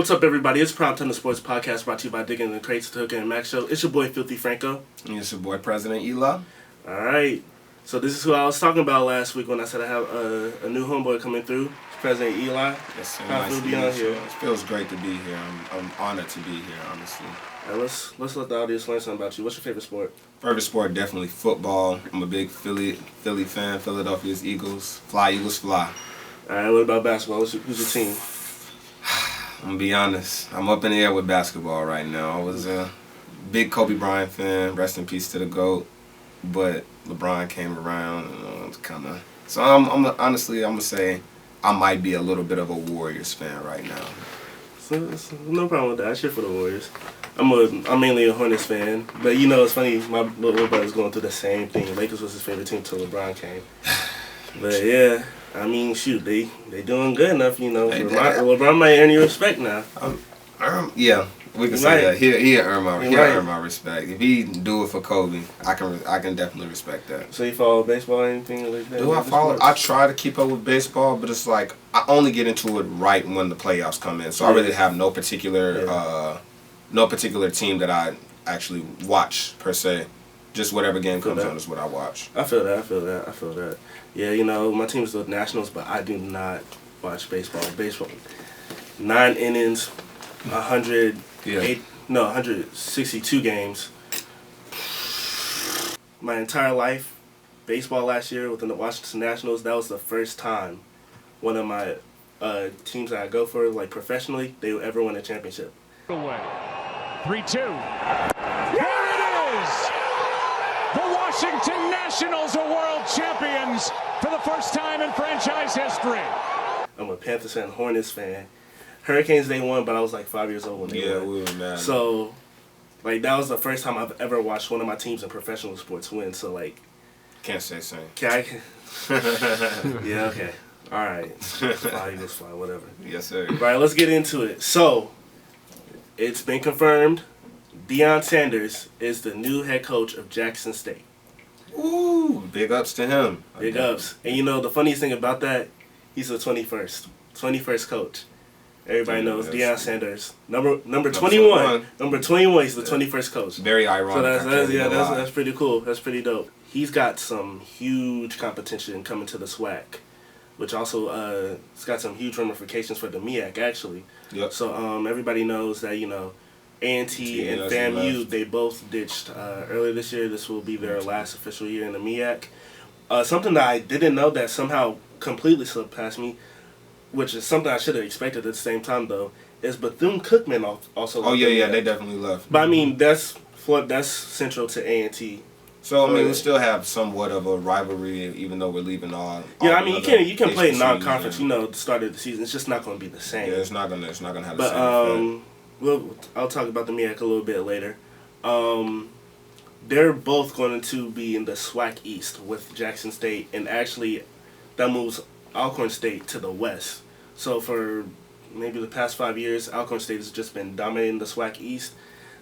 What's up, everybody? It's PrimeTime Sports Podcast brought to you by Digging in the Crates, the Hooker and Max Show. It's your boy, Filthy Franco. And it's your boy, President Eli. All right. So this is who I was talking about last week when I said I have a new homeboy coming through. It's President Eli. Yes, sir. How Nice to be on here? It feels great to be here. I'm honored to be here, honestly. All right, let's let the audience learn something about you. What's your favorite sport? Favorite sport, definitely football. I'm a big Philly fan. Philadelphia's Eagles. Fly, Eagles, fly. All right, what about basketball? Who's your team? I'm going to be honest. I'm up in the air with basketball right now. I was a big Kobe Bryant fan. Rest in peace to the GOAT. But LeBron came around and it's kind of... So I'm honestly, I'm going to say I might be a little bit of a Warriors fan right now. So, no problem with that. I cheer for the Warriors. I'm mainly a Hornets fan. But you know, it's funny, my little brother's going through the same thing. Lakers was his favorite team till LeBron came. But yeah, I mean, shoot, they doing good enough, you know. LeBron might earn your respect now. Yeah, we can say that. He'll earn my respect. If he do it for Kobe, I can definitely respect that. So you follow baseball or anything like that? Do I follow? I try to keep up with baseball, but it's like I only get into it right when the playoffs come in. So I really have no particular team that I actually watch per se. Just whatever game comes on is what I watch. I feel that. Yeah, you know, my team is the Nationals, but I do not watch baseball. 9 innings, 162 games. My entire life, baseball last year within the Washington Nationals, that was the first time one of my teams that I go for, like professionally, they would ever win a championship. Away. 3-2. Here it is! The Washington Nationals are world champions for the first time in franchise history. I'm a Panthers fan, Hornets fan. Hurricanes, they won, but I was like 5 years old when they won. Yeah, we were mad. So, like, that was the first time I've ever watched one of my teams in professional sports win. So, like... Can't say same. Yeah, okay. All right. Fly, Eagles fly, whatever. Yes, sir. All right, let's get into it. So, it's been confirmed. Deion Sanders is the new head coach of Jackson State. Ooh, big ups to him. Big ups. And you know, the funniest thing about that, he's the 21st coach. Everybody knows Deion Sanders. Number 21. Number 21, he's the 21st coach. Very ironic. So that's pretty cool. That's pretty dope. He's got some huge competition coming to the SWAC, which also it's got some huge ramifications for the MEAC, actually. Yep. So everybody knows that, you know, A&T and FAMU, they both ditched earlier this year. This will be their last official year in the MEAC. Something that I didn't know that somehow completely slipped past me, which is something I should have expected at the same time, though, is Bethune-Cookman also. Oh, yeah, they definitely left. But, I mean, that's central to A&T. So, I mean, we still have somewhat of a rivalry, even though we're leaving all. Yeah, I mean, you can play non-conference, you know, at the start of the season. It's just not going to be the same. Yeah, it's not gonna have the same effect. I'll talk about the MEAC a little bit later. They're both going to be in the SWAC East with Jackson State, and actually that moves Alcorn State to the West. So for maybe the past 5 years, Alcorn State has just been dominating the SWAC East.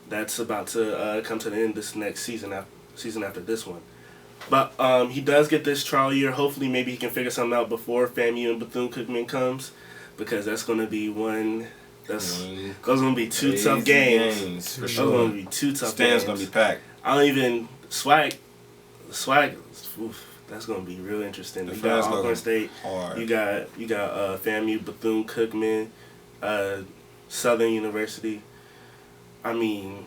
That's about to come to the end this next season after this one. But he does get this trial year. Hopefully maybe he can figure something out before FAMU and Bethune-Cookman comes, because that's going to be those are going to be two tough games. For sure. Those are going to be two tough games. Stand's going to be packed. SWAC, that's going to be real interesting. You got Alcorn State, hard. You got FAMU, Bethune-Cookman, Southern University. I mean,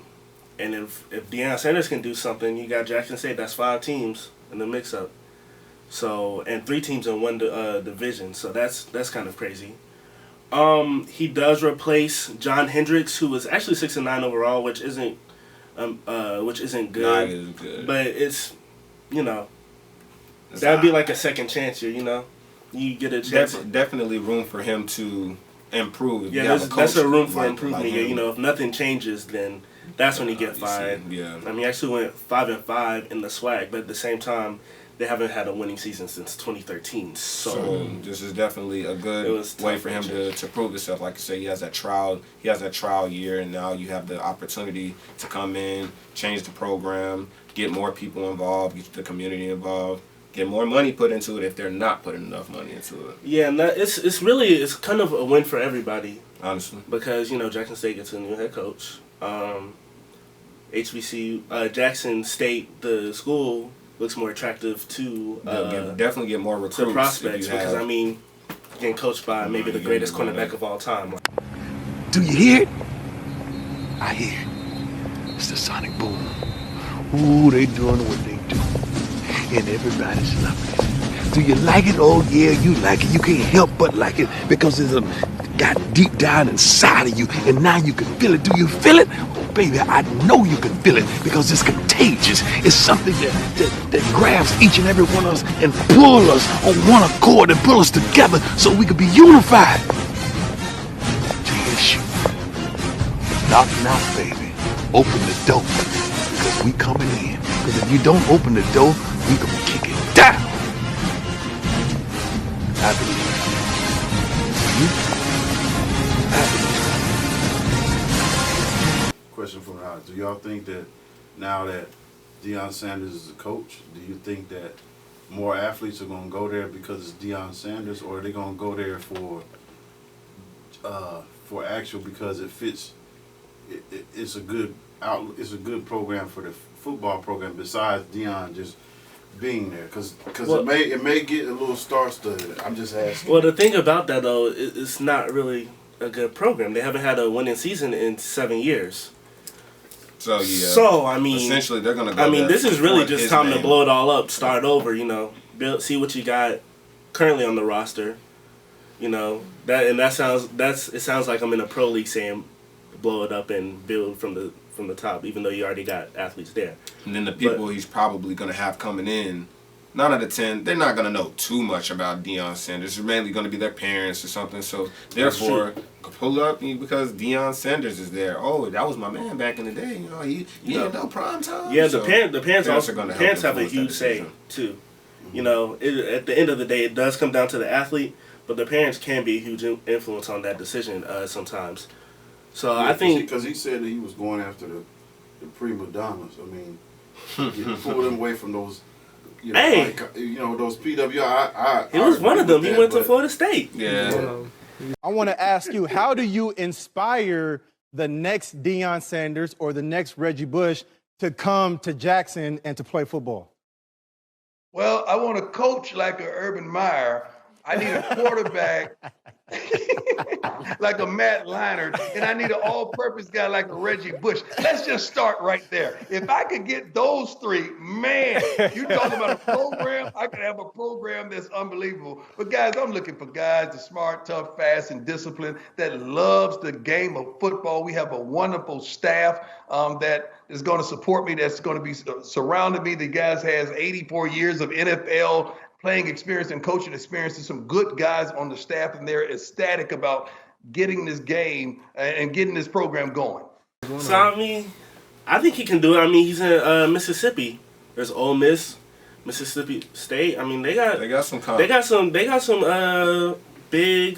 and if Deion Sanders can do something, you got Jackson State. That's 5 teams in the mix-up. So, and 3 teams in one division. So that's kind of crazy. He does replace John Hendricks, who was actually 6-9 overall, which isn't good. Not as good. But it's, you know, that'd be like a second chance here. You know, you get a chance. Definitely room for him to improve. Yeah, that's a room for improvement. You know, if nothing changes, then that's when you get fired. Yeah. I mean, he actually went 5-5 in the SWAC, but at the same time, they haven't had a winning season since 2013. So this is definitely a good way for him to prove himself. Like you say, he has that trial year, and now you have the opportunity to come in, change the program, get more people involved, get the community involved, get more money put into it if they're not putting enough money into it. Yeah, and it's kind of a win for everybody. Honestly. Because, Jackson State gets a new head coach. HBCU, Jackson State, the school, looks more attractive to definitely get more recruits. To prospects, because, getting coached by maybe the greatest cornerback of all time. Do you hear it? I hear it. It's the sonic boom. Ooh, they doing what they do. And everybody's loving it. Do you like it? Oh, yeah, you like it. You can't help but like it because it's got deep down inside of you, and now you can feel it. Do you feel it? Oh, baby, I know you can feel it because it's contagious. It's something that grabs each and every one of us and pull us on one accord and pull us together so we can be unified. TSU. Knock, knock, baby. Open the door because we coming in. Because if you don't open the door, we gonna kick it down. I believe. You? I believe. Question from the house. Do y'all think that now that Deion Sanders is a coach, do you think that more athletes are going to go there because it's Deion Sanders, or are they going to go there for actual because it fits? It's a good program for the football program besides Deion just being there, because it may get a little star-studded. I'm just asking. Well, the thing about that though, it's not really a good program. They haven't had a winning season in 7 years. So yeah. So essentially they're gonna go. This is really just time to blow it all up, start over. Build, see what you got currently on the roster. It sounds like I'm in a pro league saying blow it up and build from the top, even though you already got athletes there. And then the people he's probably going to have coming in, 9 out of 10, they're not going to know too much about Deion Sanders. It's mainly going to be their parents or something. So therefore, pull up because Deion Sanders is there. Oh, that was my man back in the day. He didn't know prime time. Yeah, so the parents have a huge say too. At the end of the day, it does come down to the athlete, but the parents can be a huge influence on that decision sometimes. So I think because he said that he was going after the prima donnas. You pull them away from those. Those PWI. He was one of them. He went to Florida State. Yeah. I want to ask you, how do you inspire the next Deion Sanders or the next Reggie Bush to come to Jackson and to play football? Well, I want to coach like a Urban Meyer. I need a quarterback like a Matt Leinart, and I need an all-purpose guy like a Reggie Bush. Let's just start right there. If I could get those three, man, you talking about a program, I could have a program that's unbelievable. But guys, I'm looking for guys that's smart, tough, fast, and disciplined, that loves the game of football. We have a wonderful staff that is going to support me, that's going to be surrounding me. The guys has 84 years of NFL playing experience and coaching experience, and some good guys on the staff, and they're ecstatic about getting this game and getting this program going. So I think he can do it. He's in Mississippi. There's Ole Miss, Mississippi State. They got some big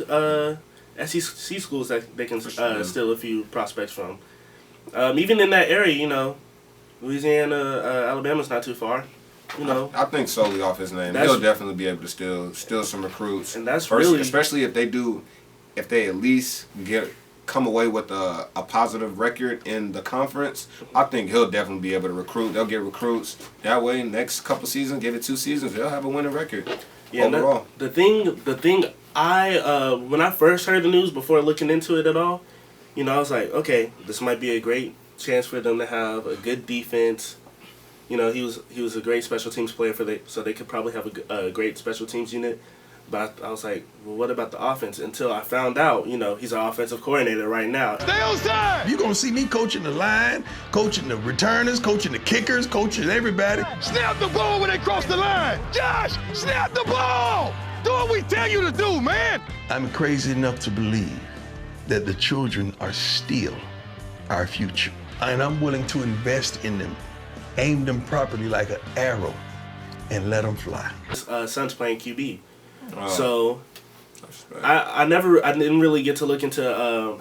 SEC schools that they can steal a few prospects from. Even in that area, Louisiana, Alabama's not too far. I think solely off his name, he'll definitely be able to steal some recruits. And that's especially if they at least come away with a positive record in the conference. I think he'll definitely be able to recruit. They'll get recruits that way. Next couple seasons, give it 2 seasons, they'll have a winning record. Yeah, overall. The thing when I first heard the news before looking into it at all, I was like, okay, this might be a great chance for them to have a good defense. He was a great special teams player so they could probably have a great special teams unit. But I was like, well, what about the offense? Until I found out, he's our offensive coordinator right now. Stay on side! You're going to see me coaching the line, coaching the returners, coaching the kickers, coaching everybody. Snap the ball when they cross the line! Josh, snap the ball! Do what we tell you to do, man! I'm crazy enough to believe that the children are still our future. And I'm willing to invest in them. Aim them properly like an arrow and let them fly. Son's playing QB. So I didn't really get to look into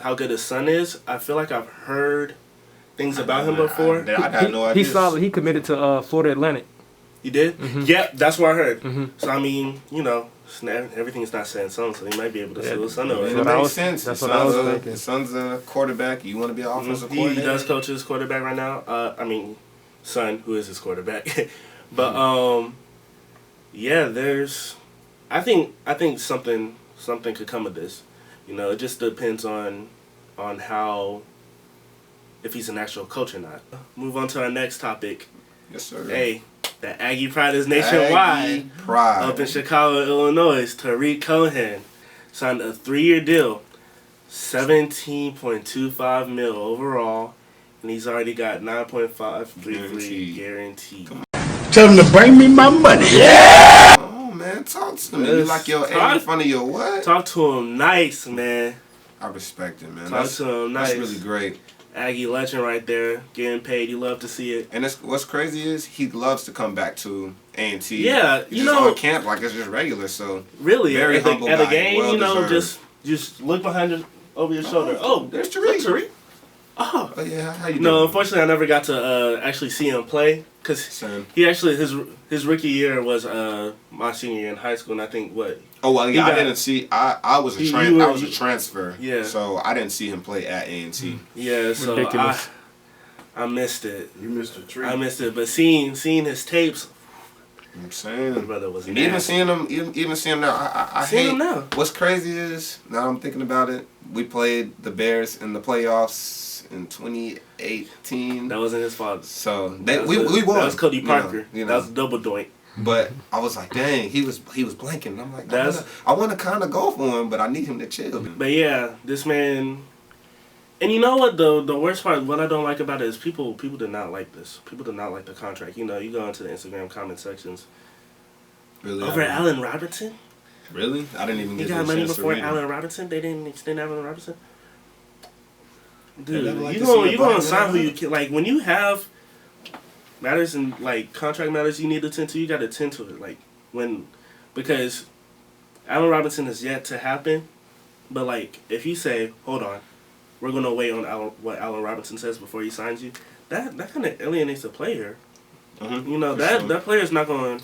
how good his son is. I feel like I've heard things about him before. I had no idea. He's solid. He committed to Florida Atlantic. You did? Mm-hmm. Yep, that's what I heard. Mm-hmm. So, I mean, you know, everything is not set in stone, so he might be able to sue his son over It it. makes sense. That's what I was thinking. His son's a quarterback. You want to be an offensive He coordinator? does coach his quarterback right now. I mean, son, who is his quarterback. But, yeah, I think something could come of this. You know, it just depends on how, if he's an actual coach or not. Move on to our next topic. Yes, sir. Hey, the Aggie Pride is nationwide. Aggie Pride. Up in Chicago, Illinois, Tariq Cohen signed a 3-year deal, $17.25 million overall, and he's already got $9.533 guaranteed. Tell them to bring me my money. Oh, man, talk to me. You like your A in front of your what? Talk to him nice, man. I respect it, man. Talk to him nice. That's really great. Aggie legend right there, getting paid. You love to see it. And what's crazy is he loves to come back to A&T. Yeah, He's just on camp like it's just regular. So really, very humble at a guy, game, you know, well-deserved. just look behind over your shoulder. Oh, there's Tariq. Oh yeah, how you doing? No, unfortunately, I never got to actually see him play because he actually his rookie year was my senior year in high school, and I think what. Oh well, yeah, I didn't see. I was a transfer. Yeah. So I didn't see him play at A&T. Yeah, so ridiculous. I missed it. You missed a treat. I missed it, but seeing his tapes. I'm saying, my brother was even seeing him now. I hate him now. What's crazy is now I'm thinking about it. We played the Bears in the playoffs in 2018. That wasn't his fault. So we won. That was Cody Parker. You know. That was double doink. But I was like, dang, he was blanking. I'm like, I want to kind of go for him, but I need him to chill. But yeah, this man. And you know what? The worst part, what I don't like about it is people did not like this. People did not like the contract. You know, you go into the Instagram comment sections. Really? Over Allen Robinson? Really? I didn't even get he got money before to Allen Robinson? They didn't extend Allen Robinson? Dude, like you gonna sign who you can. Like, when you have matters and, like, contract matters you need to attend to, you got to attend to it. Like, because Allen Robinson is yet to happen. But, like, if you say, hold on, we're going to wait on what Allen Robinson says before he signs you, that kind of alienates the player. Mm-hmm. You know, that player's not going,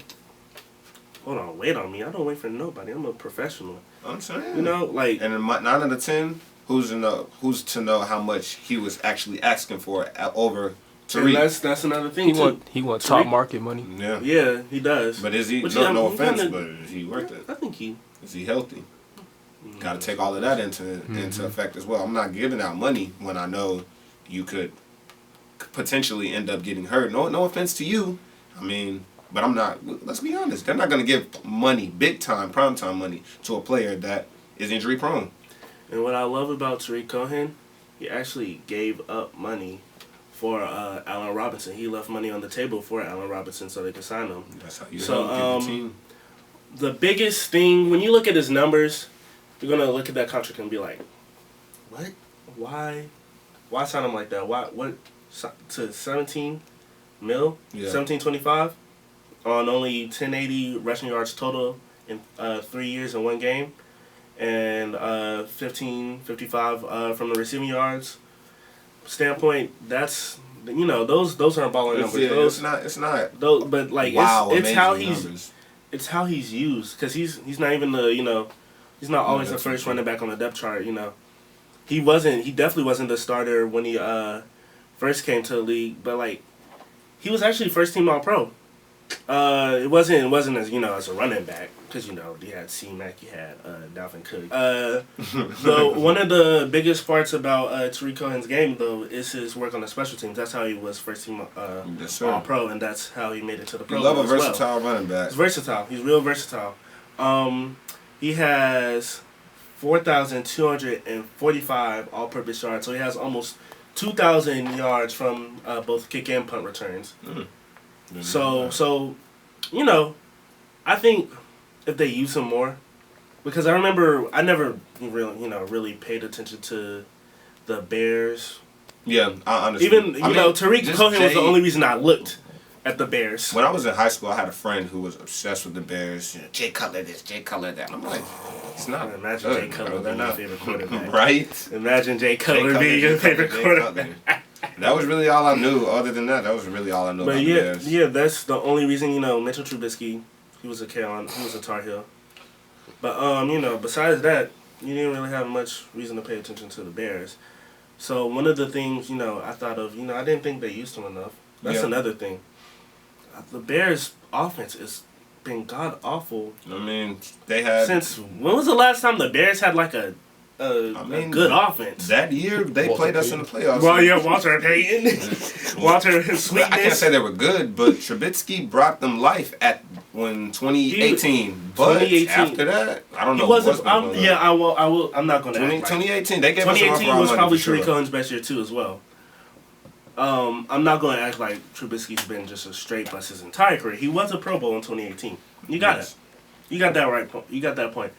hold on, wait on me. I don't wait for nobody. I'm a professional. I'm saying. You know, like. And in 9 out of 10, who's to know how much he was actually asking for over Tariq? And that's another thing, He want top market money. Yeah. Yeah, he does. But is he, but no offense, but is he worth it? I think he. Is he healthy? Got to take all of that into effect as well. I'm not giving out money when I know you could potentially end up getting hurt. No offense to you. I mean, but I'm not. Let's be honest. They're not going to give money, big time, prime time money, to a player that is injury prone. And what I love about Tariq Cohen, he actually gave up money for Allen Robinson. He left money on the table for Allen Robinson so they could sign him. That's how you help the team. The biggest thing when you look at his numbers. You're gonna look at that contract and be like, "What? Why sign him like that? What to 17 mil? Yeah. 17.25 on only 1080 rushing yards total in 3 years in one game, and 15.55 from the receiving yards standpoint. That's those aren't baller numbers. Yeah, it's not. Those, but like wow, it's how he's used because he's not even the He's not always the first running back on the depth chart, you know. He definitely wasn't the starter when he first came to the league, but like he was actually first team All-Pro. It wasn't as as a running back because you had C-Mac, you had Dalvin Cook. So one of the biggest parts about Tariq Cohen's game though is his work on the special teams. That's how he was first team All-Pro, and that's how he made it to the Pro. You love a versatile running back. He's versatile. He's real versatile. He has 4,245 all-purpose yards, so he has almost 2,000 yards from both kick and punt returns. So, I think if they use him more, because I remember I never really paid attention to the Bears. Yeah, I understand. Even Tariq Cohen was the only reason I looked at the Bears. When I was in high school, I had a friend who was obsessed with the Bears. Jay Cutler this, Jay Cutler that. I'm like, it's not. Imagine Jay Cutler, they're not favorite quarterback. Right? Imagine Jay Cutler being your favorite quarterback. That was really all I knew. Other than that, that was really all I knew about the Bears. Yeah, that's the only reason, Mitchell Trubisky, he was a Tar Heel. But, besides that, you didn't really have much reason to pay attention to the Bears. So one of the things, I thought of, I didn't think they used him enough. That's another thing. The Bears' offense has been god-awful. I mean, they had... Since, when was the last time the Bears had, like, a good offense? That year, they played us in the playoffs. Well, yeah, Walter Payton. Walter Sweetness. I can't say they were good, but Trubisky brought them life when 2018. But 2018. After that, I don't know. I'm not going to act 2018, they gave us 2018 was probably Tariq Cohen's best year, too, as well. I'm not going to act like Trubisky's been just a straight bust his entire career. He was a Pro Bowl in 2018. You got it. You got that right point. You got that point.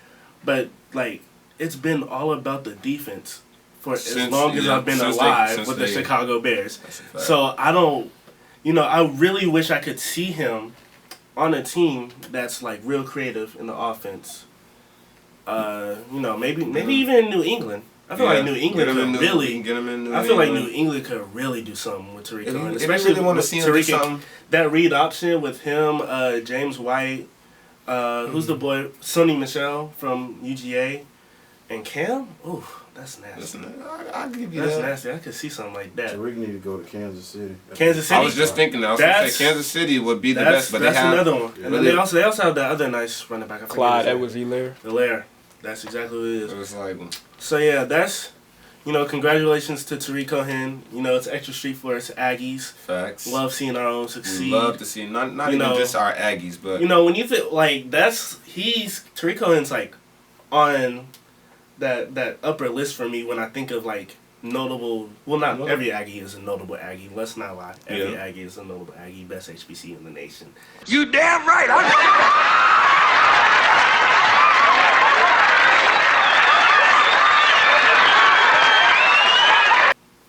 But, like, it's been all about the defense for as long as I've been alive with the Chicago Bears. So I don't, I really wish I could see him on a team that's like real creative in the offense. Maybe even in New England. I feel like New England could really. I feel like New England could really do something with Tariq Cohen, especially really want to see him do something. That read option with him, James White, who's the boy, Sonny Michel from UGA. And Cam? Ooh, that's nasty. I'll give you that's that. Nasty. I could see something like that. Tariq need to go to Kansas City. Kansas City? I was just thinking that. I was going to say Kansas City would be the best, but that's they have... another one. And then they also have that other nice running back. Clyde Edwards-Helaire. That's exactly what it is. It was like... So, yeah, that's... congratulations to Tariq Cohen. It's extra street for us Aggies. Facts. Love seeing our own succeed. We love to see, not even just our Aggies, but... when you feel like Tariq Cohen's like on... That upper list for me when I think of like notable. Well, not every Aggie is a notable Aggie. Let's not lie. Every Aggie is a notable Aggie. Best HBCU in the nation. You damn right.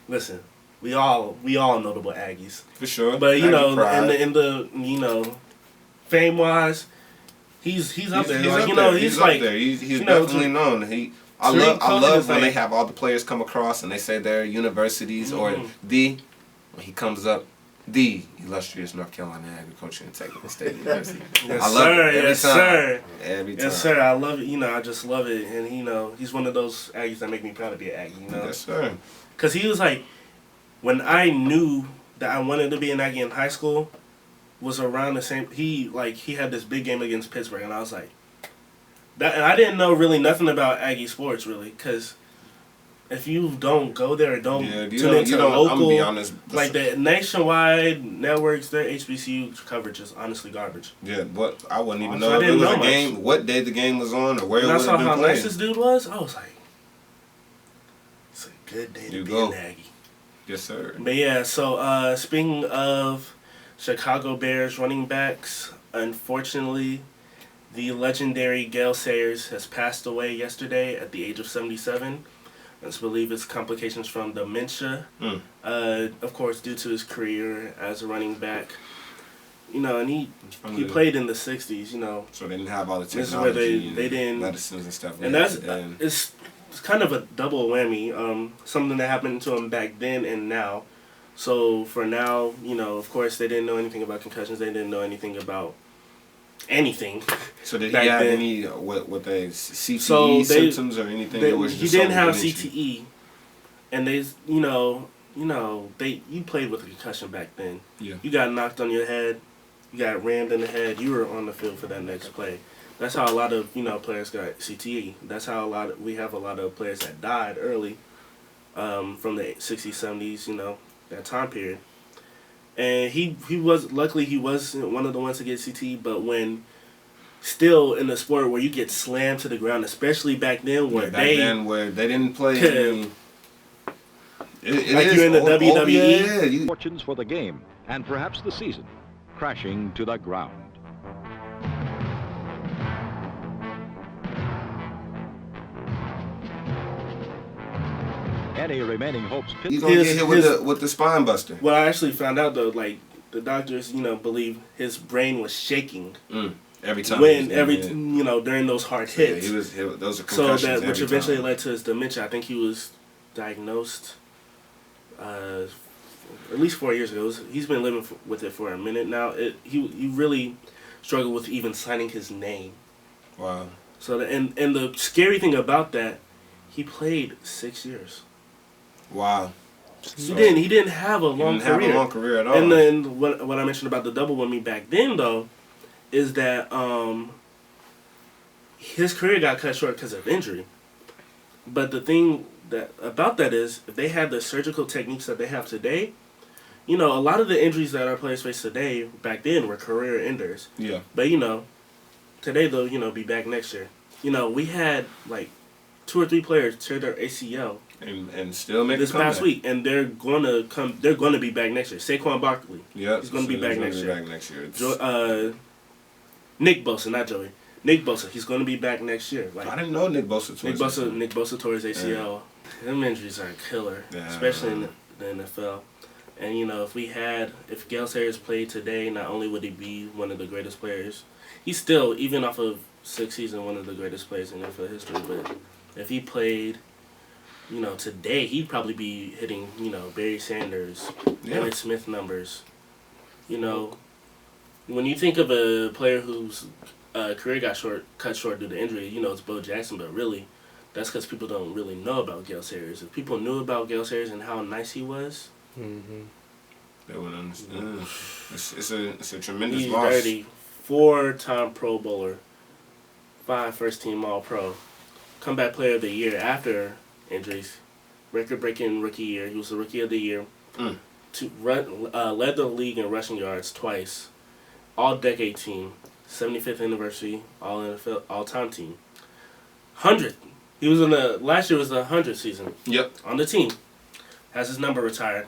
Listen, we all notable Aggies for sure. But in the fame wise, he's up there. He's up there. He's definitely known. I love when they have all the players come across and they say they're universities or when he comes up, the illustrious North Carolina Agricultural and Technical State University. I love it every time. Every time. Yes, sir. I love it. I just love it. And he's one of those Aggies that make me proud to be an Aggie. Yes, sir. Because he was like, when I knew that I wanted to be an Aggie in high school, was around the same. He had this big game against Pittsburgh, and I was like. And I didn't know really nothing about Aggie sports really, because if you don't go there or don't tune into the local, I'm gonna be honest, like the nationwide networks, their HBCU coverage is honestly garbage. Yeah, I wouldn't even know if it was a game, what day the game was on, or where it would have been played. I saw how nice this dude was. I was like, it's a good day to be an Aggie. Yes, sir. But yeah, so speaking of Chicago Bears running backs, unfortunately. The legendary Gale Sayers has passed away yesterday at the age of 77. Let's believe it's complications from dementia. Of course, due to his career as a running back. And he played in the 60s, So they didn't have all the technology. This is where they didn't... medicines and stuff. And it's kind of a double whammy. Something that happened to him back then and now. So for now, of course, they didn't know anything about concussions. They didn't know anything about... anything. So did he have any what they CTE symptoms or anything? He didn't have CTE, and you played with a concussion back then. Yeah. You got knocked on your head, you got rammed in the head. You were on the field for that next play. That's how a lot of players got CTE. That's how we have a lot of players that died early, from the 60s, 70s. That time period. And he was luckily he wasn't one of the ones to get CTE, but when still in the sport where you get slammed to the ground, especially back then where they didn't play. You're in the WWE. Fortunes for the game and perhaps the season, crashing to the ground. Any remaining hopes. He's gonna get hit with the spine buster. Well, I actually found out though, like the doctors, believe his brain was shaking every time. During those hard hits. Those are concussions. Which eventually led to his dementia. I think he was diagnosed at least 4 years ago. He's been living with it for a minute now. He really struggled with even signing his name. Wow. So and the scary thing about that, he played 6 years. Wow. He didn't have a long career. Have a long career at all. And then what I mentioned about the double whammy back then though, is that his career got cut short because of injury. But the thing about that is, if they had the surgical techniques that they have today, a lot of the injuries that our players face today, back then, were career enders. Yeah. But, today they'll, be back next year. We had, like, 2 or 3 players tear their ACL. And still make this past week, and they're going to be back next year. Saquon Barkley. Yeah. He's going to be back next year. Next year. Nick Bosa, not Joey. Nick Bosa, he's going to be back next year. Like, I didn't know Nick Bosa tore his ACL. Nick Bosa tore his ACL. Yeah. Them injuries are a killer, especially in the NFL. And, if Gale Sayers played today, not only would he be one of the greatest players, he's still, even off of 6 seasons, one of the greatest players in NFL history. But if he played, today, he'd probably be hitting, Barry Sanders, Emmitt Smith numbers. When you think of a player whose career got cut short due to injury, it's Bo Jackson, but really, that's because people don't really know about Gale Sayers. If people knew about Gale Sayers and how nice he was, they would understand. It's a tremendous he's loss. He's 4-time Pro Bowler, 5 first-team All-Pro, comeback player of the year after injuries, record-breaking rookie year. He was the rookie of the year. Led the league in rushing yards twice. All-decade team, 75th anniversary All-NFL all-time team. 100th. He was last year was the 100th season. Yep. On the team. Has his number retired.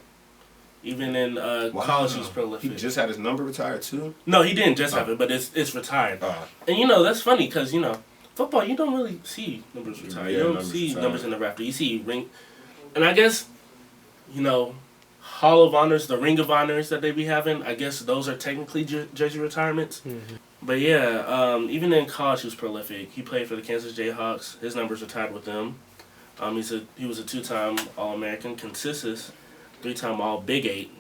Even in college, he's prolific. He just had his number retired too? No, he didn't just have it, but it's retired. And that's funny because football, you don't really see numbers retired. You don't see numbers in the rafter. You see ring, and I guess Hall of Honors, the Ring of Honors that they be having. I guess those are technically jersey retirements. Mm-hmm. But yeah, even in college, he was prolific. He played for the Kansas Jayhawks. His numbers retired with them. He was a 2-time All-American, consensus, 3-time All-Big 8.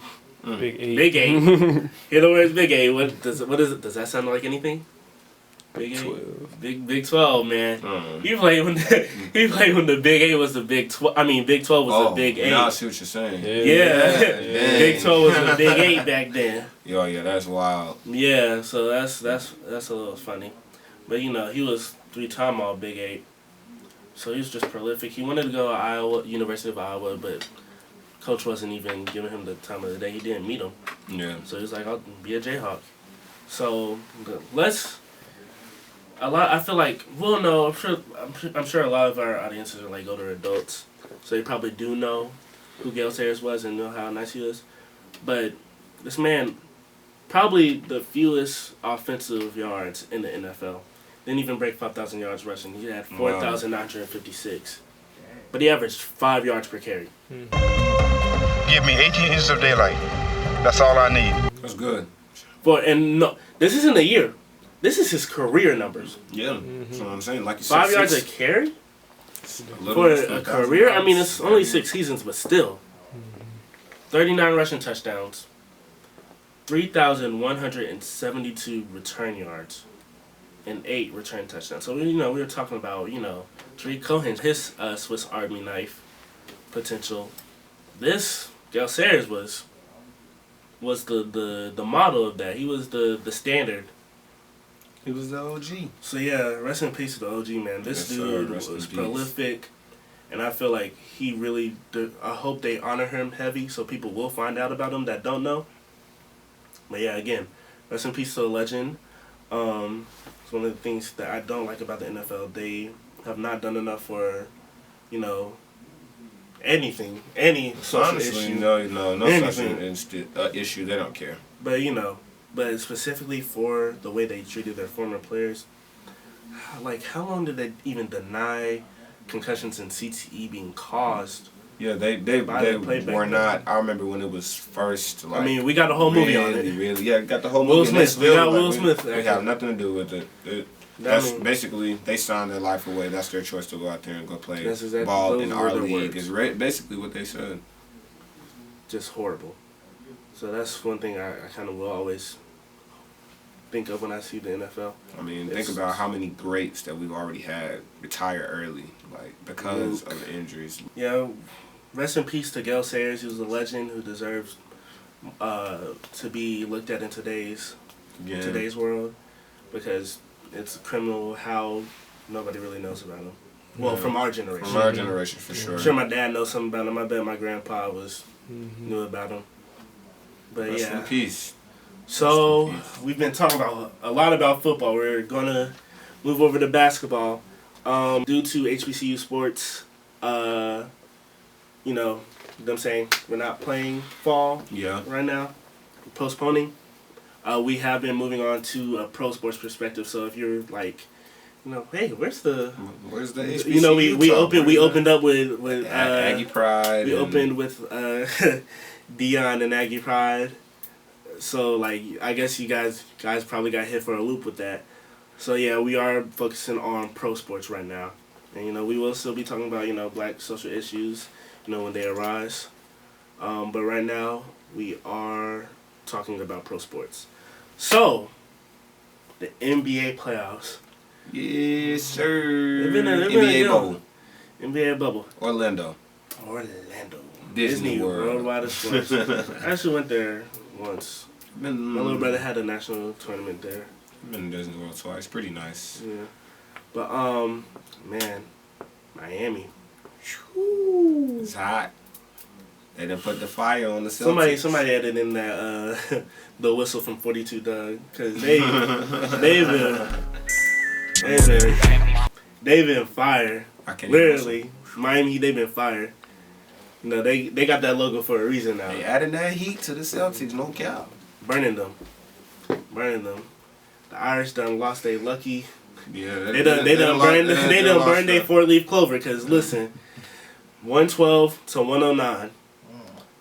Big 8. Hear the words Big 8. What is it? Does that sound like anything? Big 8. 12. Big 12, man. He played when the Big 8 was the Big 12. I mean, Big 12 was the Big 8. Now I see what you're saying. Yeah. Big 12 was the Big 8 back then. Yo, yeah, that's wild. Yeah, so that's a little funny. But he was 3-time All Big 8. So he was just prolific. He wanted to go to University of Iowa, but coach wasn't even giving him the time of the day. He didn't meet him. Yeah. So he was like, I'll be a Jayhawk. So I feel like we'll know. I'm sure a lot of our audiences are like older adults, so they probably do know who Gale Sayers was and know how nice he was. But this man, probably the fewest offensive yards in the NFL. Didn't even break 5,000 yards rushing. He had 4,956. But he averaged 5 yards per carry. Give me 18 inches of daylight. That's all I need. That's good. This isn't a year. This is his career numbers. Yeah, that's what I'm saying. Like you said, 5 yards a carry? For a career? Yards. I mean, it's only 6 seasons, but still. 39 rushing touchdowns. 3,172 return yards. And 8 return touchdowns. So, we were talking about, Tariq Cohen, his Swiss Army knife potential. This, Gale Sayers was the model of that. He was the standard. He was the OG. So yeah, rest in peace to the OG, man. This dude was prolific, and I feel like he really. I hope they honor him heavy, so people will find out about him that don't know. But yeah, again, rest in peace to the legend. It's one of the things that I don't like about the NFL. They have not done enough for, anything, any social issue. No social issue. They don't care. But specifically for the way they treated their former players, like how long did they even deny concussions and CTE being caused? Yeah, they were not. I remember when it was first. Like, I mean, we got a whole movie on it. We got the whole movie. We got Will Smith. We have nothing to do with it. That's basically, they signed their life away. That's their choice to go out there and go play ball in our league. Is basically what they said. Just horrible. So that's one thing I kind of will always think of when I see the NFL. I mean, think about how many greats that we've already had retire early, like because of the injuries. Yeah, rest in peace to Gale Sayers. He was a legend who deserves to be looked at in today's world, because it's criminal how nobody really knows about him. Well, from our generation. From our generation, for sure. I'm sure my dad knows something about him. I bet my grandpa knew about him. But Rest in peace. So we've been talking about a lot about football. We're gonna move over to basketball. Due to HBCU sports, you know, them saying we're not playing fall right now, we're postponing. We have been moving on to a pro sports perspective. So if you're like, you know, hey, where's the HBCU? You know, we opened up with Aggie Pride. We opened with Dion and Aggie Pride. So like, I guess you guys probably got hit for a loop with that. So yeah, we are focusing on pro sports right now, and you know, we will still be talking about, you know, black social issues, you know, when they arise. But right now we are talking about pro sports. So the NBA playoffs. Yes, sir. NBA bubble. NBA bubble. Orlando. Disney World. Worldwide of Sports. I actually went there once. My little brother had a national tournament there. I've been to Disney World twice. Pretty nice. Yeah. But, man, Miami. It's hot. They done put the fire on the Celtics. Somebody added in that the whistle from 42 Doug, because they've been fire. Literally, Miami, they've been fire. You know, they got that logo for a reason now. They adding that heat to the Celtics, no cap. Burning them. The Irish done lost their lucky. Yeah, they done burned their 4-leaf clover. Because listen, 112 to 109,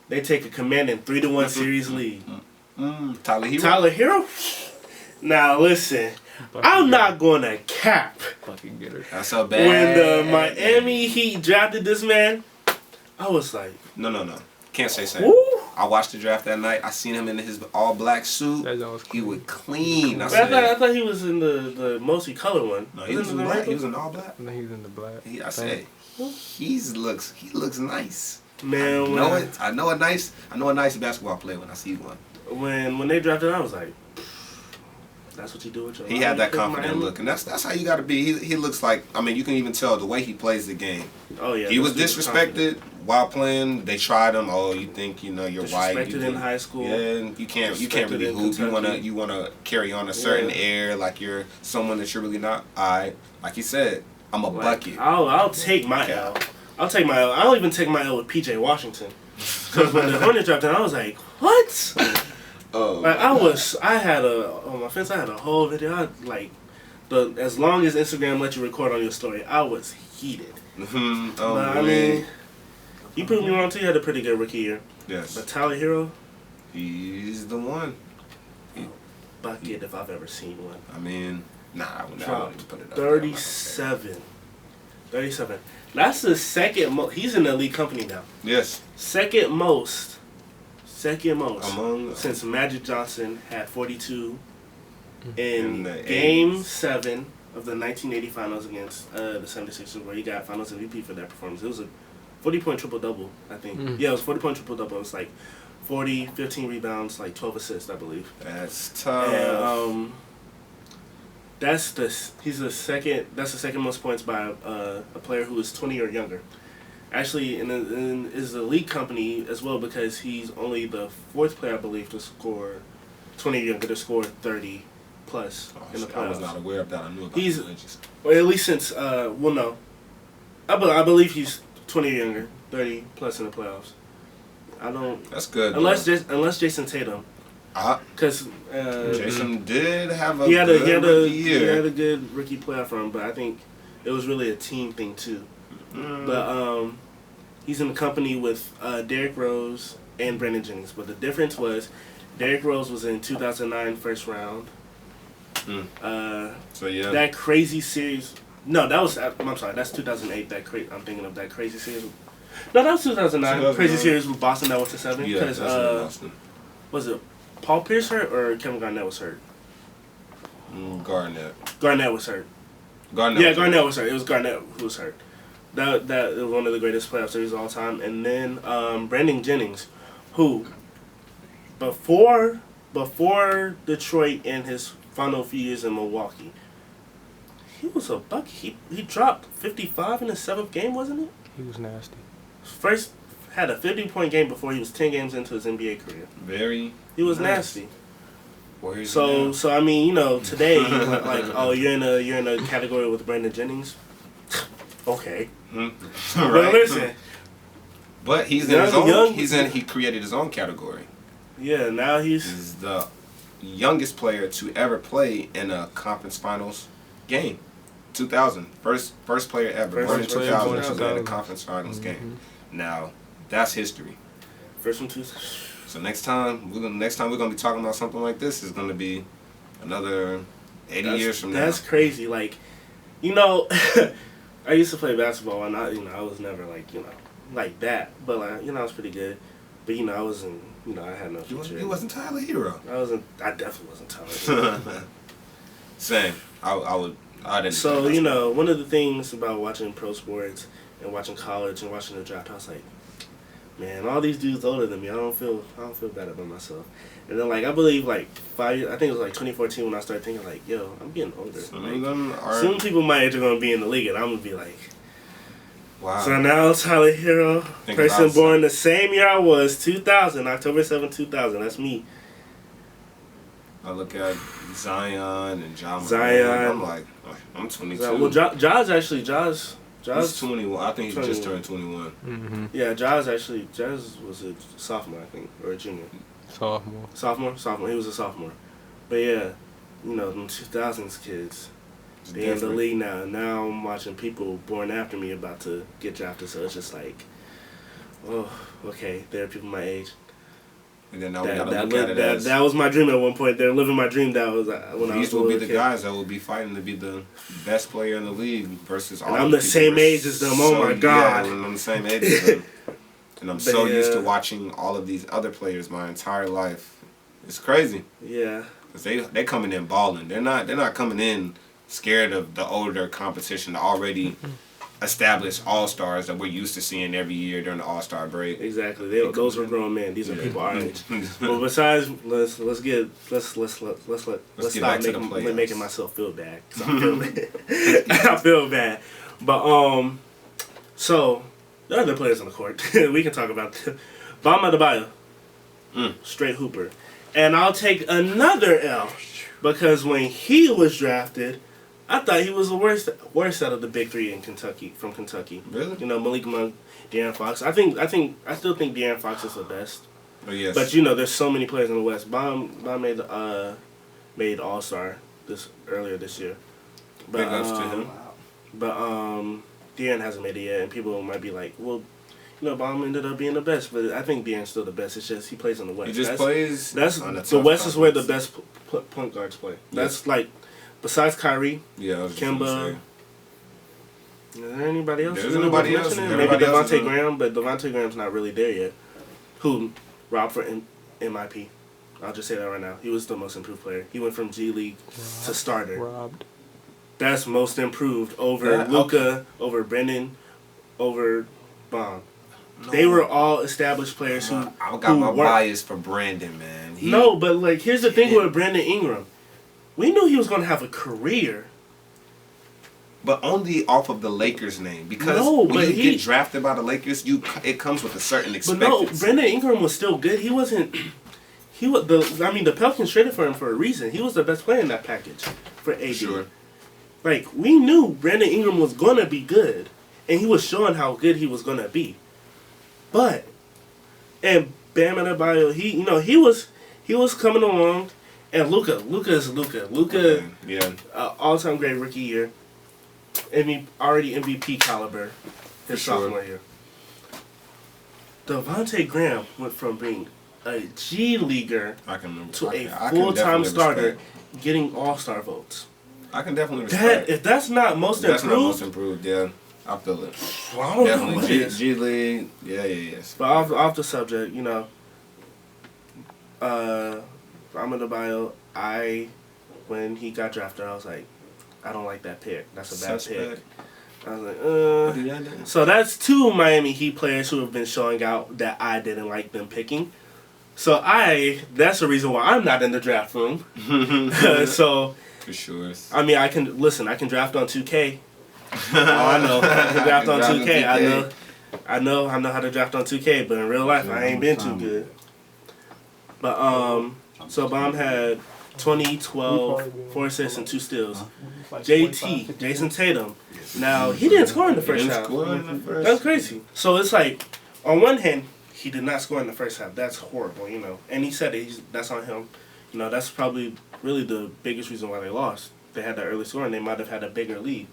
they take a commanding 3-1 series lead. Tyler Hero. Now listen, I'm not gonna cap. That's a bad. When the Miami Heat drafted this man, I was like, no. Can't say same. I watched the draft that night. I seen him in his all-black suit. He was clean. I thought he was in the mostly color one. No, he was in black. He was in all black. No, he was in the black. I said, he looks nice. Man, I know a nice basketball player when I see one. When they drafted, I was like, that's what you do with your life. He had that confident look, and that's how you got to be. He looks like, I mean, you can even tell the way he plays the game. Oh yeah. He was disrespected while playing. They tried him. Oh, you think you're white? Disrespected in high school. Yeah, and you can't really hoop. You wanna carry on a certain air like you're someone that you're really not. Like he said, I'm a bucket. I'll take my L. I'll take my L. I'll even take my L with PJ Washington. Because when the Hornets drafted, I was like, what? On my fence, I had a whole video. As long as Instagram let you record on your story, I was heated. But I mean, you proved me wrong too. You had a pretty good rookie year. Yes. But Tyler Hero, he's the one. Bucket if I've ever seen one. I mean, I wouldn't put it up. 37. That's the second most. He's in the elite company now. Yes. Second most since Magic Johnson had 42 in Game 7 of the 1980 Finals against the 76ers, where he got Finals MVP for that performance. It was a 40-point triple-double, I think. Yeah, it was 40-point triple-double. It was like 40, 15 rebounds, like 12 assists, I believe. That's tough. And that's the second most points by a player who is 20 or younger. Actually, in his elite company as well, because he's only the fourth player, I believe, to score 20 or younger, to score 30 plus in the playoffs. I was not aware of that. I knew about or at least since, no. I believe he's 20 or younger, 30 plus in the playoffs. I don't. That's good. Unless Jason Tatum. Because Jason did have a he had a good rookie playoff run, but I think it was really a team thing too. But he's in the company with Derrick Rose and Brandon Jennings. But the difference was Derrick Rose was in 2009 first round. That crazy series. No, that was. I'm sorry. That's 2008. I'm thinking of that crazy series. No, that was 2009. Crazy series with Boston that went to 7. Yeah, that's Boston. Was it Paul Pierce hurt or Kevin Garnett was hurt? Garnett. Garnett was hurt. Garnett was hurt. It was Garnett who was hurt. That was one of the greatest playoff series of all time. And then Brandon Jennings, who before Detroit and his final few years in Milwaukee, he was a buck. He dropped 55 in the 7th game, wasn't it? He was nasty. First had a 50-point game before he was 10 games into his NBA career. He was nasty. So I mean, you know, today like, oh, you're in a category with Brandon Jennings. Okay. Right. But listen. But he's in his own. He created his own category. Yeah. Now he's the youngest player to ever play in a conference finals game. 2000. First player ever. Born in 2000 to play in a conference finals game. Now that's history. First from 2000. So next time we're gonna be talking about something like this is gonna be another 80 years from now. That's crazy. Like, you know, I used to play basketball and I was never like, you know, like that. But like, you know, I was pretty good. But you know, I wasn't, you know, I had no future. You wasn't Tyler Hero. I definitely wasn't Tyler Hero. Same. I didn't. So, you know, one of the things about watching pro sports and watching college and watching the draft, I was like, man, all these dudes older than me. I don't feel bad about myself. And then, like, I believe, like, 5 years, I think it was, like, 2014 when I started thinking, like, yo, I'm getting older. Soon people my age are going to be in the league, and I'm going to be like, wow. So now Tyler Hero, person born the same year I was, 2000, October 7, 2000. That's me. I look at Zion and John. Zion. I'm like, I'm 22. Well, Jaws. He's 21. I think he just turned 21. Mm-hmm. Yeah, Jaws was a sophomore, I think, or a junior. Sophomore. He was a sophomore. But yeah, you know, them 2000s kids, they in the league now. Now I'm watching people born after me about to get drafted, so it's just like, oh, okay, there are people my age. And then now we gotta look at it as... That was my dream at one point. They're living my dream. That was when I was These will be the guys that will be fighting to be the best player in the league versus all. And I'm the same age as them. Oh my God! Yeah, I'm the same age as them. And I'm so used to watching all of these other players my entire life. It's crazy. Yeah. Cause they coming in balling. They're not coming in scared of the older competition. The already established all-stars that we're used to seeing every year during the all-star break. Exactly. Those were grown men. These are people our age. But besides, let's stop making myself feel bad. 'Cause I feel bad. I feel bad. But so the other players on the court, we can talk about them. Bam Adebayo, straight hooper, and I'll take another L because when he was drafted, I thought he was the worst out of the big three in Kentucky, from Kentucky. Really? You know, Malik Monk, De'Aaron Fox. I still think De'Aaron Fox is the best. Oh yes. But you know, there's so many players in the West. Bam made All-Star earlier this year. But, big ups to him. But De'Aaron hasn't made it yet, and people might be like, well, you know, Bam ended up being the best, but I think De'Aaron's still the best. It's just he plays on the West. He just plays. The West is where the best point guards play. That's like. Besides Kyrie, Kemba, is there anybody else? There's nobody else. Maybe Devontae Graham, but Devontae Graham's not really there yet. Who robbed for MIP. I'll just say that right now. He was the most improved player. He went from G League to starter. Robbed. That's most improved over Luka, over Brennan, over Bam. No. They were all established players I got my bias for Brandon, man. No, but like here's the thing with Brandon Ingram. We knew he was going to have a career. But only off of the Lakers name. Because when you get drafted by the Lakers, it comes with a certain expectancy. But no, Brandon Ingram was still good. He wasn't... the Pelicans traded for him for a reason. He was the best player in that package for AD. Sure. Like, we knew Brandon Ingram was going to be good. And he was showing how good he was going to be. But... And Bam Adebayo, he was coming along... And Luka is Luka. Luka, all-time great rookie year. Already MVP caliber his sophomore year. Devontae Graham went from being a G Leaguer to a full-time starter, getting All-Star votes. I can definitely respect. If that's not most improved. That's not most improved, yeah. I feel it. Well, I don't know what it is. G League, yes. But off the subject, you know, I'm in the bio. When he got drafted, I was like, I don't like that pick. That's a bad pick. I was like, So that's 2 Miami Heat players who have been showing out that I didn't like them picking. So that's the reason why I'm not in the draft room. So for sure. I mean, I can draft on 2K. I know. I can draft on 2K. I know how to draft on 2K, but in real life, I ain't been too good. But so Bomb had 20, 12, 4 assists, and 2 steals. JT, Jason Tatum. Now he didn't score in the first half. That's crazy. So it's like, on one hand, he did not score in the first half. That's horrible, you know. And he said that's on him. You know, that's probably really the biggest reason why they lost. They had that early scoring. They might have had a bigger lead.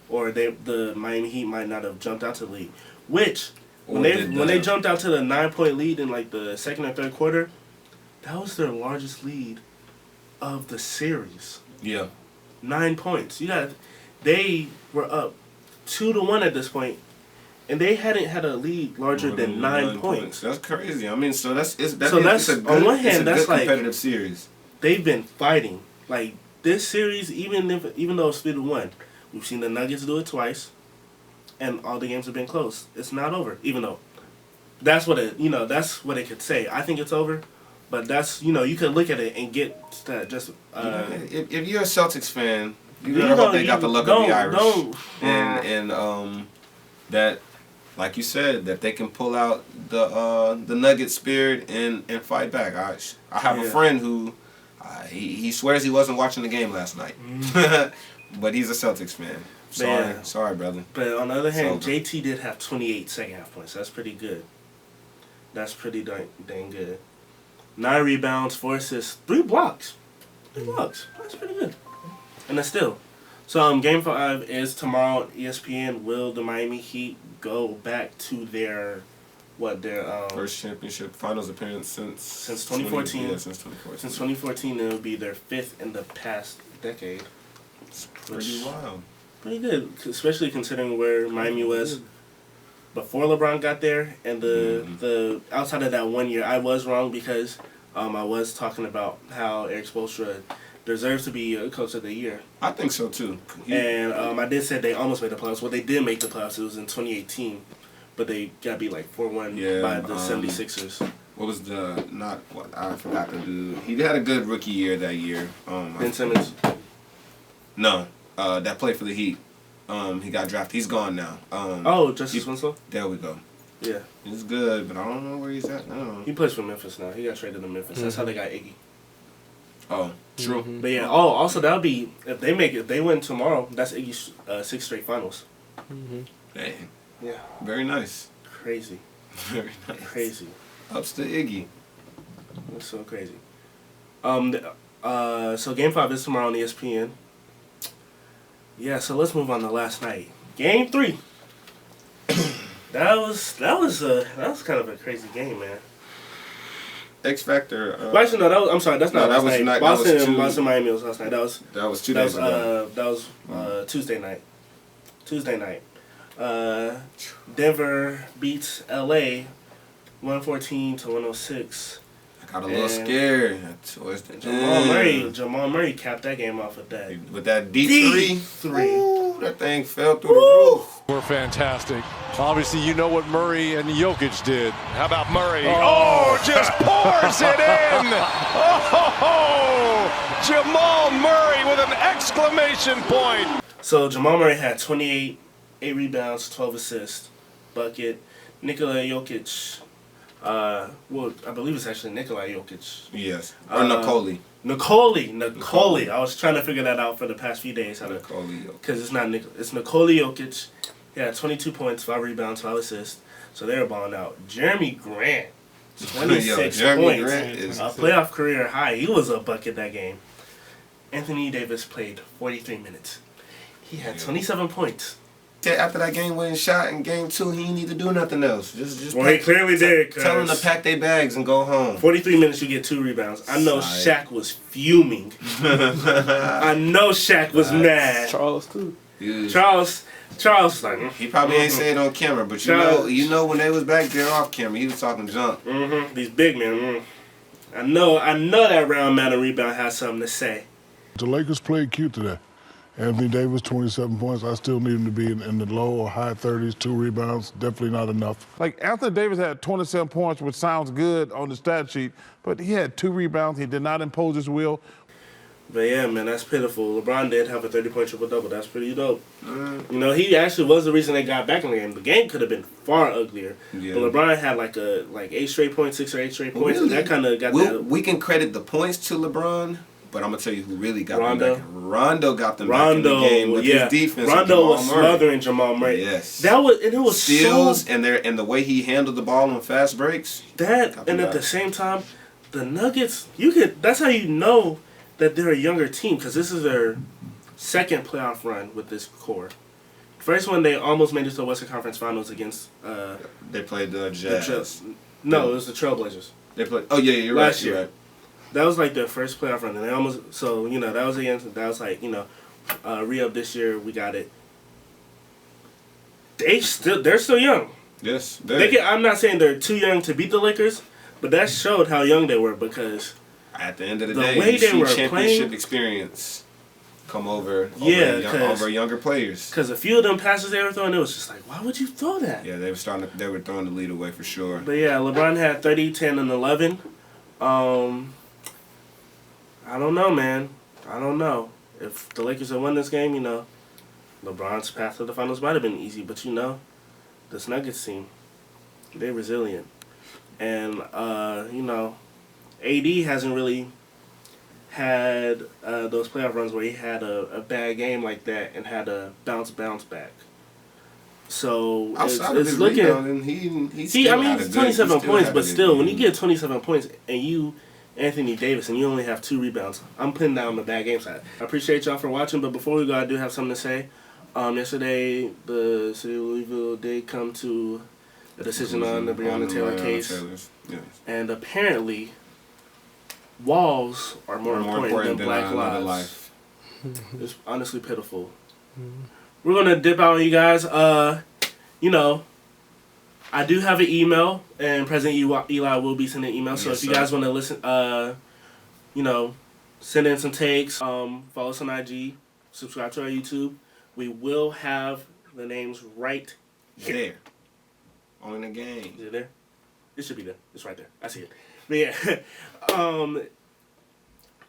Or the Miami Heat might not have jumped out to the lead. Which, when they jumped out to the 9-point lead in like the second or third quarter, that was their largest lead of the series. Yeah. 9 points. They were up 2-1 at this point, and they hadn't had a lead larger than 9 points. That's crazy. I mean, so that's a good, on one hand, that's like competitive series. They've been fighting. Like this series, even though it's 3-1, we've seen the Nuggets do it twice, and all the games have been close. It's not over, even though that's what it could say. I think it's over. But that's, you could look at it and get that just... if you're a Celtics fan, you gotta hope they got the luck of the Irish. And that, like you said, that they can pull out the Nugget spirit and fight back. I have a friend who, he swears he wasn't watching the game last night. But he's a Celtics fan. Sorry, brother. But on the other hand, JT did have 28 second-half points. That's pretty good. That's pretty dang good. 9 rebounds, 4 assists, 3 blocks. 3 blocks. That's pretty good. And that's still. So Game 5 is tomorrow on ESPN. Will the Miami Heat go back to their first championship finals appearance since 2014? Since 2014. Since 2014, it'll be their 5th in the past decade. It's pretty wild. Pretty good, especially considering where Miami was before LeBron got there, and the outside of that 1 year, I was wrong because I was talking about how Eric Spoelstra deserves to be a Coach of the Year. I think so too. And I did say they almost made the playoffs. Well, they did make the playoffs. It was in 2018, but they got beat like 4-1 by the 76ers. What was I forgot to do. He had a good rookie year that year. Ben Simmons. No, that played for the Heat. He got drafted. He's gone now. Justice Winslow? There we go. Yeah. He's good, but I don't know where he's at now. He plays for Memphis now. He got traded to Memphis. That's how they got Iggy. Oh, true. Mm-hmm. But yeah, also that'll be, if they win tomorrow, that's Iggy's 6th straight finals. Mm-hmm. Dang. Yeah. Very nice. Crazy. Very nice. Crazy. Ups to Iggy. That's so crazy. So Game 5 is tomorrow on ESPN. Yeah, so let's move on to last night. Game 3. That was kind of a crazy game, man. X Factor. Well, actually, no. I'm sorry. That's not last night. Not, Boston, Miami was last night. That was 2 days ago. That was Tuesday night. Denver beats LA 114-106. I got a little scared. Jamal Murray capped that game off with that D3. Ooh, that thing fell through the roof. We're fantastic. Obviously, you know what Murray and Jokic did. How about Murray? Oh, just pours it in. Oh, Jamal Murray with an exclamation point. So Jamal Murray had 28, 8 rebounds, 12 assists, bucket. Nikola Jokic, I believe it's actually Nikola Jokic. Yes. Or Nikoli. Nikoli. I was trying to figure that out for the past few days. Because it's not Nikola. It's Nikola Jokic. He had 22 points, 5 rebounds, 5 assists. So they were balling out. Jeremy Grant, 26 points. Grant is a playoff career high. He was a bucket that game. Anthony Davis played 43 minutes. He had 27 points. After that game-winning shot in Game 2, he didn't need to do nothing else. He clearly did. Tell him to pack their bags and go home. 43 minutes, you get 2 rebounds. I know Shaq was fuming. I know Shaq was mad. Charles, too. Yeah. Charles was like... He probably ain't say it on camera, but you know when they was back there off camera, he was talking junk. These big men. I know that round mountain rebound has something to say. The Lakers played cute today. Anthony Davis, 27 points. I still need him to be in the low or high 30s, 2 rebounds. Definitely not enough. Like, Anthony Davis had 27 points, which sounds good on the stat sheet, but he had 2 rebounds. He did not impose his will. But yeah, man, that's pitiful. LeBron did have a 30-point triple-double. That's pretty dope. You know, he actually was the reason they got back in the game. The game could have been far uglier. Yeah. But LeBron had like 8 straight points, 6 or 8 straight points, and that kind of got that. We can credit the points to LeBron, but I'm going to tell you who really got them back. Rondo got them back in the game with his defense. Rondo was smothering Jamal Murray. Yes. It was steals, and the way he handled the ball on fast breaks. And at the same time, the Nuggets, that's how you know that they're a younger team, because this is their second playoff run with this core. First one, they almost made it to the Western Conference Finals against... they played the Jazz. No, it was the Trailblazers. They played... Oh, yeah, you're last right. year. You're right. That was like their first playoff run, and they almost... So, you know, that was against... That was like, you know, re-up this year, we got it. They're still young. Yes, I'm not saying they're too young to beat the Lakers, but that showed how young they were, because... At the end of the day, way they were championship playing, experience come over younger players. Because a few of them passes they were throwing, it was just like, why would you throw that? Yeah, they were throwing the lead away for sure. But yeah, LeBron had 30, 10, and 11. I don't know, man. I don't know. If the Lakers had won this game, you know, LeBron's path to the finals might have been easy. But you know, this Nuggets team, they're resilient. And, you know, AD hasn't really had those playoff runs where he had a bad game like that and had a bounce back. So it's looking. He's 27 points, but still, when you get 27 points and you, Anthony Davis, and you only have 2 rebounds, I'm putting that on the bad game side. I appreciate y'all for watching, but before we go, I do have something to say. Yesterday, the city of Louisville did come to a decision on the Breonna Taylor case, yes. And apparently, walls are more important than black lives. It's honestly pitiful. We're going to dip out on you guys. You know, I do have an email, and President Eli will be sending an email. So if you guys want to listen, you know, send in some takes, follow us on IG, subscribe to our YouTube. We will have the names right here. On the game. Is it there? It should be there. It's right there. I see it. But yeah,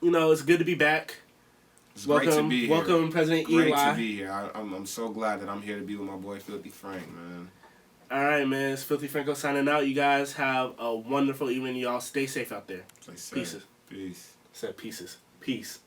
you know, it's good to be back. It's great to be here. Welcome, President Eli. Great to be here. I'm so glad that I'm here to be with my boy Filthy Frank, man. All right, man. It's Filthy Franco signing out. You guys have a wonderful evening. Y'all stay safe out there. Pieces. Peace. I said pieces. Peace.